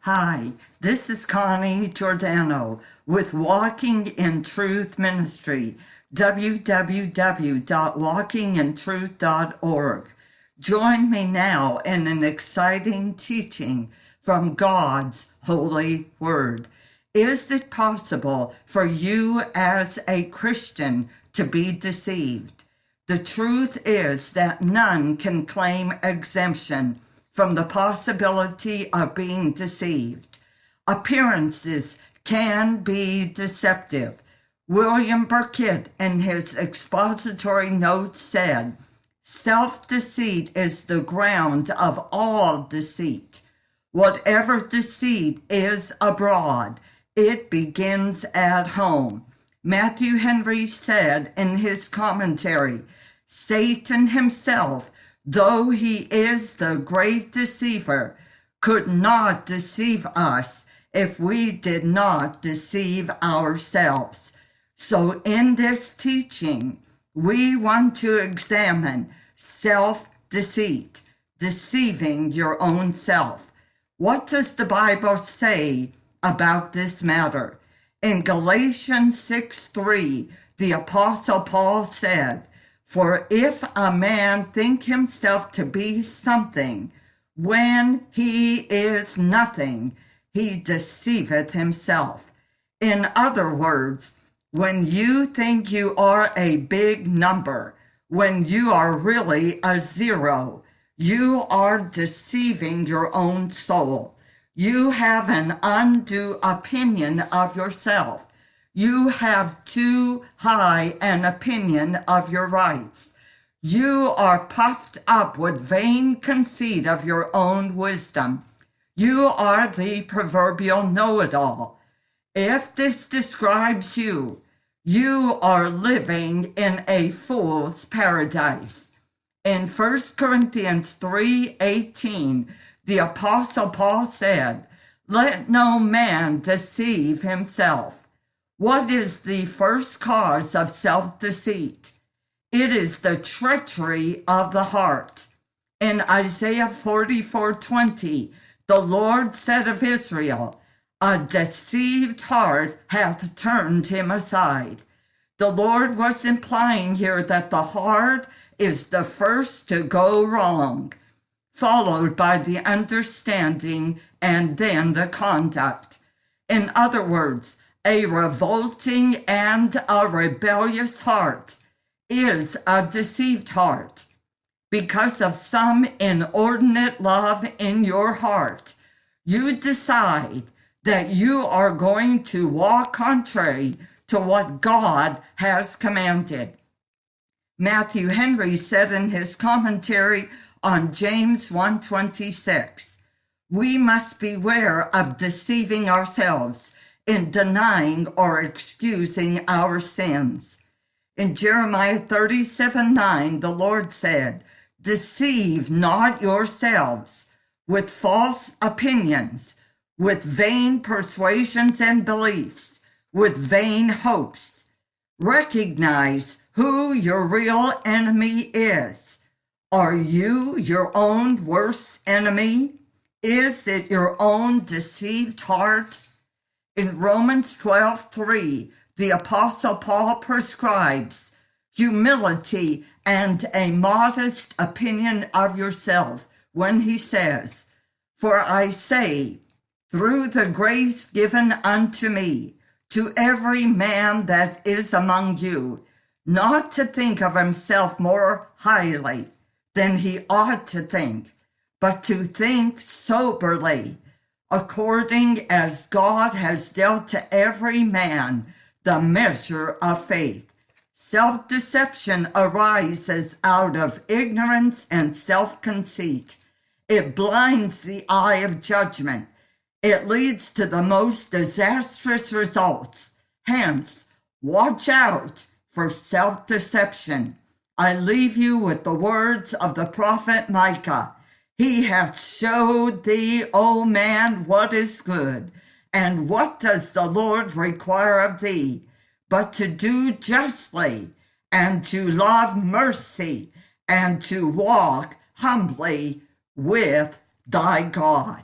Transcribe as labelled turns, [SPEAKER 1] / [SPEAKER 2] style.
[SPEAKER 1] Hi, this is Connie Giordano with Walking in Truth Ministry, www.walkingintruth.org. Join me now in an exciting teaching from God's holy word. Is it possible for you as a Christian to be deceived? The truth is that none can claim exemption from the possibility of being deceived. Appearances can be deceptive. William Burkitt, in his expository notes, said, "Self-deceit is the ground of all deceit. Whatever deceit is abroad, it begins at home." Matthew Henry said in his commentary, "Satan himself, though he is the great deceiver, could not deceive us if we did not deceive ourselves." So in this teaching, we want to examine self-deceit, deceiving your own self. What does the Bible say about this matter? In Galatians 6:3, the Apostle Paul said, "For if a man think himself to be something, when he is nothing, he deceiveth himself." In other words, when you think you are a big number, when you are really a zero, you are deceiving your own soul. You have an undue opinion of yourself. You have too high an opinion of your rights. You are puffed up with vain conceit of your own wisdom. You are the proverbial know-it-all. If this describes you, you are living in a fool's paradise. In 1 Corinthians 3:18, the Apostle Paul said, "Let no man deceive himself." What is the first cause of self-deceit? It is the treachery of the heart. In Isaiah 44:20, the Lord said of Israel, "A deceived heart hath turned him aside." The Lord was implying here that the heart is the first to go wrong, followed by the understanding and then the conduct. In other words, a revolting and a rebellious heart is a deceived heart. Because of some inordinate love in your heart, you decide that you are going to walk contrary to what God has commanded. Matthew Henry said in his commentary on James 1:26, "We must beware of deceiving ourselves in denying or excusing our sins." In Jeremiah 37:9, the Lord said, "Deceive not yourselves with false opinions, with vain persuasions and beliefs, with vain hopes." Recognize who your real enemy is. Are you your own worst enemy? Is it your own deceived heart? In Romans 12:3, the Apostle Paul prescribes humility and a modest opinion of yourself when he says, "For I say, through the grace given unto me, to every man that is among you, not to think of himself more highly than he ought to think, but to think soberly, according as God has dealt to every man the measure of faith." Self-deception arises out of ignorance and self-conceit. It blinds the eye of judgment. It leads to the most disastrous results. Hence, watch out for self-deception. I leave you with the words of the prophet Micah. "He hath showed thee, O man, what is good. And what does the Lord require of thee? But to do justly, and to love mercy, and to walk humbly with thy God."